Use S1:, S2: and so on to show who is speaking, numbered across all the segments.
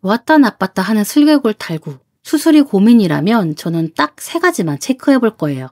S1: 좋았다 나빴다 하는 슬개골 탈구. 수술이 고민이라면 저는 딱 3가지만 체크해 볼 거예요.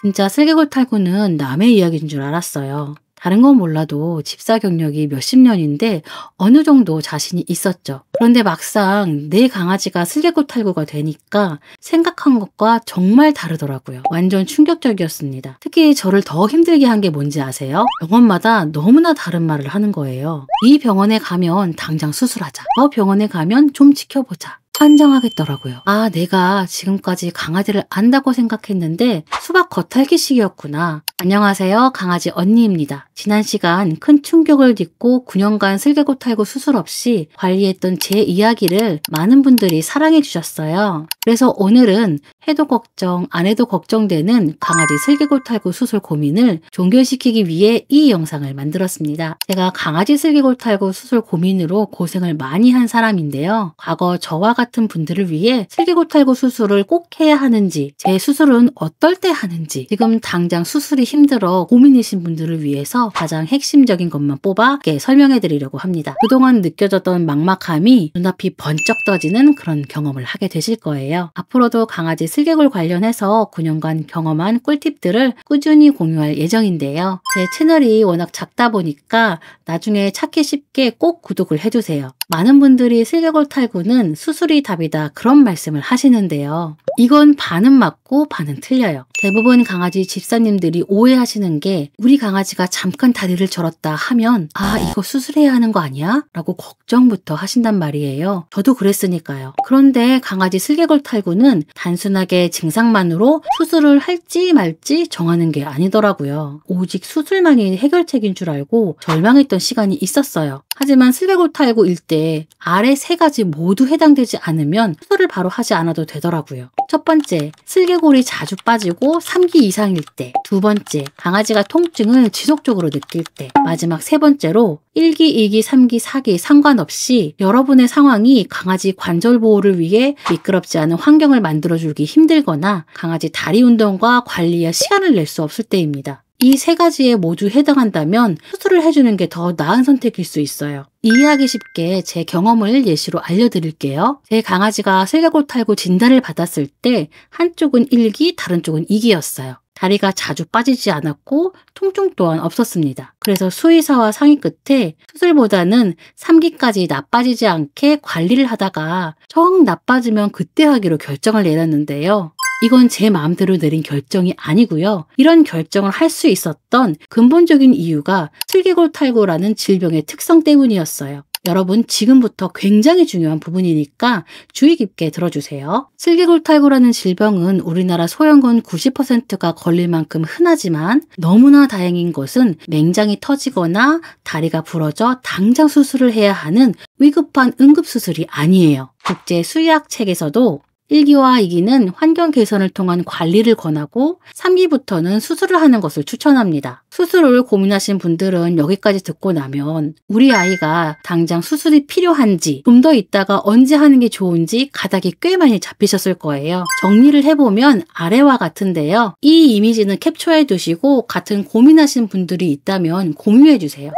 S1: 진짜 슬개골 탈구는 남의 이야기인 줄 알았어요. 다른 건 몰라도 집사 경력이 몇십 년인데 어느 정도 자신이 있었죠. 그런데 막상 내 강아지가 슬개골 탈구가 되니까 생각한 것과 정말 다르더라고요. 완전 충격적이었습니다. 특히 저를 더 힘들게 한 게 뭔지 아세요? 병원마다 너무나 다른 말을 하는 거예요. 이 병원에 가면 당장 수술하자. 저 병원에 가면 좀 지켜보자. 환장하겠더라고요. 아, 내가 지금까지 강아지를 안다고 생각했는데 수박 겉핥기식이었구나. 안녕하세요. 강아지 언니입니다. 지난 시간 큰 충격을 딛고 9년간 슬개골 탈구 수술 없이 관리했던 제 이야기를 많은 분들이 사랑해 주셨어요. 그래서 오늘은 해도 걱정, 안 해도 걱정되는 강아지 슬개골 탈구 수술 고민을 종결시키기 위해 이 영상을 만들었습니다. 제가 강아지 슬개골 탈구 수술 고민으로 고생을 많이 한 사람인데요. 과거 저와 같은 분들을 위해 슬개골 탈구 수술을 꼭 해야 하는지, 제 수술은 어떨 때 하는지, 지금 당장 수술이 힘들어 고민이신 분들을 위해서 가장 핵심적인 것만 뽑아 설명해 드리려고 합니다. 그동안 느껴졌던 막막함이 눈앞이 번쩍 떠지는 그런 경험을 하게 되실 거예요. 앞으로도 강아지 슬개골 관련해서 9년간 경험한 꿀팁들을 꾸준히 공유할 예정인데요. 제 채널이 워낙 작다 보니까 나중에 찾기 쉽게 꼭 구독을 해주세요. 많은 분들이 슬개골 탈구는 수술이 답이다 그런 말씀을 하시는데요. 이건 반은 맞고 반은 틀려요. 대부분 강아지 집사님들이 오해하시는 게 우리 강아지가 잠깐 다리를 절었다 하면 아 이거 수술해야 하는 거 아니야? 라고 걱정부터 하신단 말이에요. 저도 그랬으니까요. 그런데 강아지 슬개골 탈구는 단순하게 증상만으로 수술을 할지 말지 정하는 게 아니더라고요. 오직 수술만이 해결책인 줄 알고 절망했던 시간이 있었어요. 하지만 슬개골 탈구일 때 아래 3가지 모두 해당되지 않으면 수술을 바로 하지 않아도 되더라고요. 첫 번째, 슬개골이 자주 빠지고 3기 이상일 때. 두 번째, 강아지가 통증을 지속적으로 느낄 때. 마지막 3번째로 1기, 2기, 3기, 4기 상관없이 여러분의 상황이 강아지 관절 보호를 위해 미끄럽지 않은 환경을 만들어주기 힘들거나 강아지 다리 운동과 관리에 시간을 낼 수 없을 때입니다. 이 3가지에 모두 해당한다면 수술을 해주는 게 더 나은 선택일 수 있어요. 이해하기 쉽게 제 경험을 예시로 알려드릴게요. 제 강아지가 슬개골 탈구 진단을 받았을 때 한쪽은 1기, 다른 쪽은 2기였어요. 다리가 자주 빠지지 않았고 통증 또한 없었습니다. 그래서 수의사와 상의 끝에 수술보다는 3기까지 나빠지지 않게 관리를 하다가 정 나빠지면 그때 하기로 결정을 내렸는데요. 이건 제 마음대로 내린 결정이 아니고요. 이런 결정을 할 수 있었던 근본적인 이유가 슬개골 탈구라는 질병의 특성 때문이었어요. 여러분 지금부터 굉장히 중요한 부분이니까 주의 깊게 들어주세요. 슬개골 탈구라는 질병은 우리나라 소형견 90%가 걸릴 만큼 흔하지만 너무나 다행인 것은 맹장이 터지거나 다리가 부러져 당장 수술을 해야 하는 위급한 응급수술이 아니에요. 국제 수의학 책에서도 1기와 2기는 환경 개선을 통한 관리를 권하고 3기부터는 수술을 하는 것을 추천합니다. 수술을 고민하신 분들은 여기까지 듣고 나면 우리 아이가 당장 수술이 필요한지 좀 더 있다가 언제 하는 게 좋은지 가닥이 꽤 많이 잡히셨을 거예요. 정리를 해보면 아래와 같은데요. 이 이미지는 캡처해 두시고 같은 고민하신 분들이 있다면 공유해 주세요.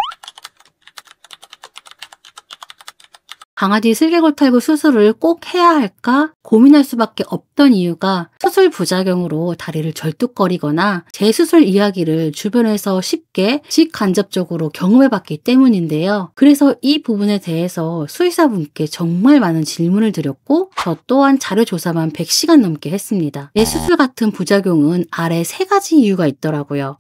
S1: 강아지 슬개골 탈구 수술을 꼭 해야 할까 고민할 수밖에 없던 이유가 수술 부작용으로 다리를 절뚝거리거나 재수술 이야기를 주변에서 쉽게 직간접적으로 경험해봤기 때문인데요. 그래서 이 부분에 대해서 수의사분께 정말 많은 질문을 드렸고 저 또한 자료 조사만 100시간 넘게 했습니다. 재수술 같은 부작용은 아래 3가지 이유가 있더라고요.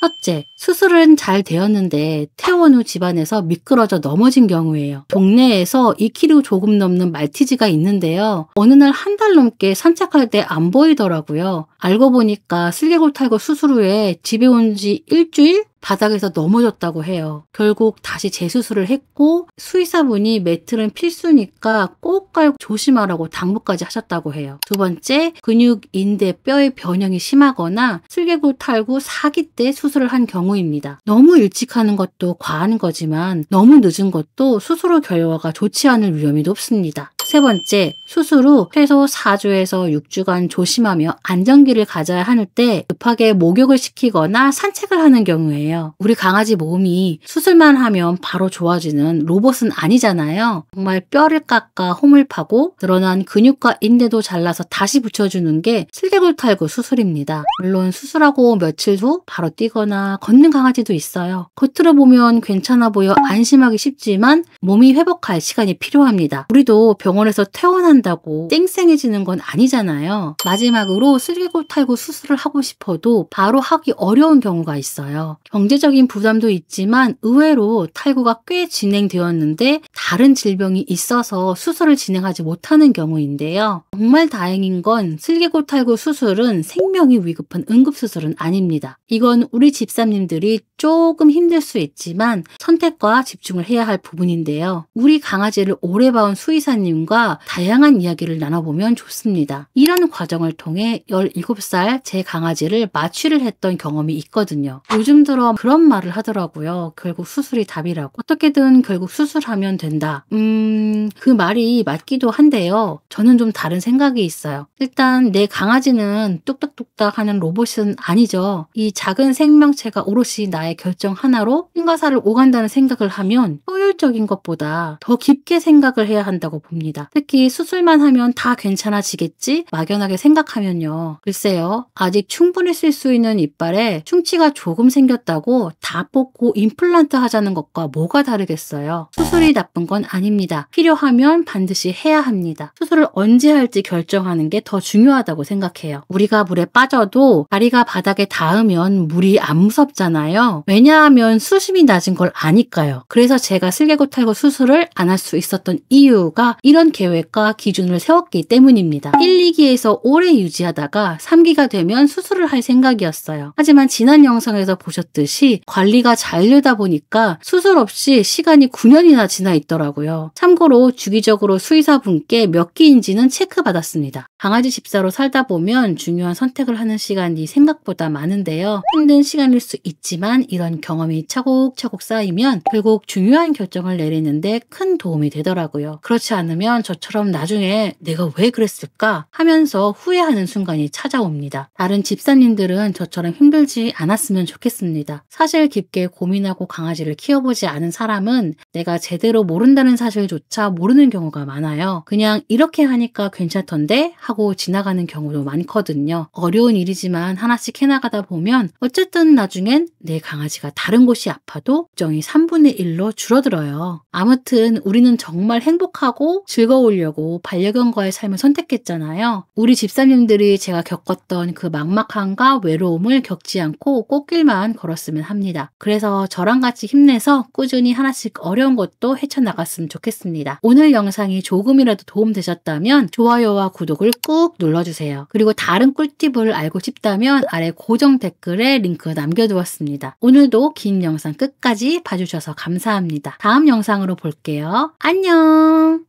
S1: 첫째, 수술은 잘 되었는데 퇴원 후 집안에서 미끄러져 넘어진 경우예요. 동네에서 2kg 조금 넘는 말티즈가 있는데요. 어느 날 1달 넘게 산책할 때 안 보이더라고요. 알고 보니까 슬개골 탈구 수술 후에 집에 온 지 일주일? 바닥에서 넘어졌다고 해요. 결국 다시 재수술을 했고 수의사분이 매트는 필수니까 꼭 깔고 조심하라고 당부까지 하셨다고 해요. 두 번째, 근육, 인대, 뼈의 변형이 심하거나 슬개골 탈구 4기 때 수술을 한 경우입니다. 너무 일찍 하는 것도 과한 거지만 너무 늦은 것도 수술 후 결과가 좋지 않을 위험이 높습니다. 세 번째, 수술 후 최소 4주에서 6주간 조심하며 안정기를 가져야 할 때 급하게 목욕을 시키거나 산책을 하는 경우예요. 우리 강아지 몸이 수술만 하면 바로 좋아지는 로봇은 아니잖아요. 정말 뼈를 깎아 홈을 파고 늘어난 근육과 인대도 잘라서 다시 붙여주는 게 슬개골탈구 수술입니다. 물론 수술하고 며칠 후 바로 뛰거나 걷는 강아지도 있어요. 겉으로 보면 괜찮아 보여 안심하기 쉽지만 몸이 회복할 시간이 필요합니다. 우리도 병원에서 퇴원한다고 쌩쌩해지는 건 아니잖아요. 마지막으로 슬개골탈구 수술을 하고 싶어도 바로 하기 어려운 경우가 있어요. 경제적인 부담도 있지만 의외로 탈구가 꽤 진행되었는데 다른 질병이 있어서 수술을 진행하지 못하는 경우인데요. 정말 다행인 건 슬개골탈구 수술은 생명이 위급한 응급수술은 아닙니다. 이건 우리 집사님들이 조금 힘들 수 있지만 선택과 집중을 해야 할 부분인데요. 우리 강아지를 오래 봐온 수의사님과 다양한 이야기를 나눠보면 좋습니다. 이런 과정을 통해 17살 제 강아지를 마취를 했던 경험이 있거든요. 요즘 들어 그런 말을 하더라고요. 결국 수술이 답이라고. 어떻게든 결국 수술하면 된다. 그 말이 맞기도 한데요. 저는 좀 다른 생각이 있어요. 일단 내 강아지는 뚝딱뚝딱 하는 로봇은 아니죠. 이 작은 생명체가 오롯이 나의 결정 하나로 힘과사를 오간다는 생각을 하면 효율적인 것보다 더 깊게 생각을 해야 한다고 봅니다. 특히 수술만 하면 다 괜찮아지겠지? 막연하게 생각하면요. 글쎄요. 아직 충분히 쓸 수 있는 이빨에 충치가 조금 생겼다고 다 뽑고 임플란트 하자는 것과 뭐가 다르겠어요. 수술이 나쁜 건 아닙니다. 필요하면 반드시 해야 합니다. 수술을 언제 할지 결정하는 게 더 중요하다고 생각해요. 우리가 물에 빠져도 다리가 바닥에 닿으면 물이 안 무섭잖아요. 왜냐하면 수심이 낮은 걸 아니까요. 그래서 제가 슬개골탈구 수술을 안 할 수 있었던 이유가 이런 계획과 기준을 세웠기 때문입니다. 1, 2기에서 오래 유지하다가 3기가 되면 수술을 할 생각이었어요. 하지만 지난 영상에서 보셨듯이 관리가 잘 되다 보니까 수술 없이 시간이 9년이나 지나 있더라고요. 참고로 주기적으로 수의사분께 몇 기인지는 체크받았습니다. 강아지 집사로 살다 보면 중요한 선택을 하는 시간이 생각보다 많은데요. 힘든 시간일 수 있지만 이런 경험이 차곡차곡 쌓이면 결국 중요한 결정을 내리는데 큰 도움이 되더라고요. 그렇지 않으면 저처럼 나중에 내가 왜 그랬을까 하면서 후회하는 순간이 찾아옵니다. 다른 집사님들은 저처럼 힘들지 않았으면 좋겠습니다. 사실 깊게 고민하고 강아지를 키워보지 않은 사람은 내가 제대로 모른다는 사실조차 모르는 경우가 많아요. 그냥 이렇게 하니까 괜찮던데 하고 지나가는 경우도 많거든요. 어려운 일이지만 하나씩 해나가다 보면 어쨌든 나중엔 내 강아지가 다른 곳이 아파도 걱정이 3분의 1로 줄어들어요. 아무튼 우리는 정말 행복하고 즐거우려고 반려견과의 삶을 선택했잖아요. 우리 집사님들이 제가 겪었던 그 막막함과 외로움을 겪지 않고 꽃길만 걸었으면 합니다. 그래서 저랑 같이 힘내서 꾸준히 하나씩 어려운 것도 헤쳐나갔으면 좋겠습니다. 오늘 영상이 조금이라도 도움되셨다면 좋아요와 구독을 꾹 눌러주세요. 그리고 다른 꿀팁을 알고 싶다면 아래 고정 댓글에 링크 남겨두었습니다. 오늘도 긴 영상 끝까지 봐주셔서 감사합니다. 다음 영상으로 볼게요. 안녕!